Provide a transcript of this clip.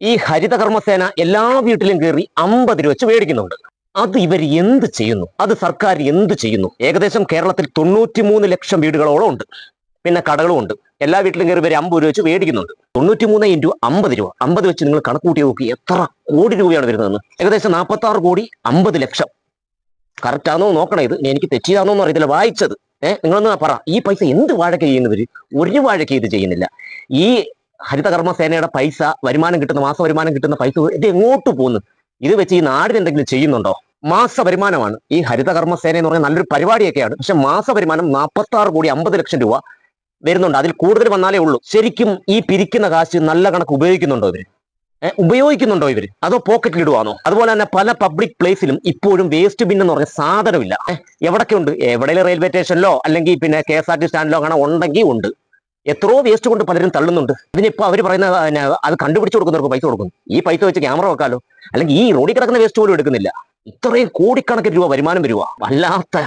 ഈ ഹരിതകർമ്മസേന എല്ലാ വീട്ടിലും കയറി 50 രൂപ വെച്ച് മേടിക്കുന്നുണ്ട്. അത് ഇവർ എന്ത് ചെയ്യുന്നു? അത് സർക്കാർ എന്ത് ചെയ്യുന്നു? ഏകദേശം കേരളത്തിൽ 93 ലക്ഷം വീടുകളോളം ഉണ്ട്. പിന്നെ കടകളും ഉണ്ട്. എല്ലാ വീട്ടിലും കയറി ഇവർ 50 രൂപ വെച്ച് മേടിക്കുന്നുണ്ട്. 93 ഇൻറ്റു 50 രൂപ, 50 വെച്ച് നിങ്ങൾ കണക്ക് കൂട്ടി നോക്കി എത്ര കോടി രൂപയാണ് വരുന്നതെന്ന്. ഏകദേശം 46 കോടി 50 ലക്ഷം. കറക്റ്റ് ആണോ നോക്കണം. ഇത് എനിക്ക് തെറ്റിയാണോന്ന് അറിയത്തില്ല, വായിച്ചത്. നിങ്ങളൊന്ന് പറ, ഈ പൈസ എന്ത് വാഴയ്ക്ക് ചെയ്യുന്നവര്? ഒരു വാഴയ്ക്ക് ഇത് ചെയ്യുന്നില്ല. ഈ ഹരിതകർമ്മസേനയുടെ പൈസ, വരുമാനം കിട്ടുന്ന, മാസ വരുമാനം കിട്ടുന്ന പൈസ ഇത് എങ്ങോട്ട് പോകുന്നു? ഇത് വെച്ച് ഈ നാടിന് എന്തെങ്കിലും ചെയ്യുന്നുണ്ടോ? മാസ വരുമാനമാണ് ഈ ഹരിതകർമ്മസേന എന്ന് പറഞ്ഞാൽ നല്ലൊരു പരിപാടിയൊക്കെയാണ്. പക്ഷെ മാസ വരുമാനം 46 കോടി 50 ലക്ഷം രൂപ വരുന്നുണ്ട്. അതിൽ കൂടുതൽ വന്നാലേ ഉള്ളൂ. ശരിക്കും ഈ പിരിക്കുന്ന കാശ് നല്ല കണക്ക് ഉപയോഗിക്കുന്നുണ്ടോ ഇവര്? ഉപയോഗിക്കുന്നുണ്ടോ ഇവര്? അതോ പോക്കറ്റിൽ ഇടുവാണോ? അതുപോലെ തന്നെ പല പബ്ലിക് പ്ലേസിലും ഇപ്പോഴും വേസ്റ്റ് ബിൻ എന്ന് പറഞ്ഞ സാധനമില്ല. എവിടൊക്കെ ഉണ്ട്? എവിടെയെങ്കിലും റെയിൽവേ സ്റ്റേഷനിലോ അല്ലെങ്കിൽ പിന്നെ KSRT സ്റ്റാൻഡിലോ കാണാൻ ഉണ്ടെങ്കിൽ ഉണ്ട്. എത്രയോ വേസ്റ്റ് കൊണ്ട് പലരും തള്ളുന്നുണ്ട്. ഇതിനിപ്പോ അവർ പറയുന്ന അത് കണ്ടുപിടിച്ചു കൊടുക്കുന്നവർക്ക് പൈസ കൊടുക്കുന്നു. ഈ പൈസ വെച്ച് ക്യാമറ വെക്കാലോ. അല്ലെങ്കിൽ ഈ റോഡിൽ കിടക്കുന്ന വേസ്റ്റ് പോലും എടുക്കുന്നില്ല. ഇത്രയും കോടിക്കണക്കിന് രൂപ വരുമാനം വരുവാ. വല്ലാത്ത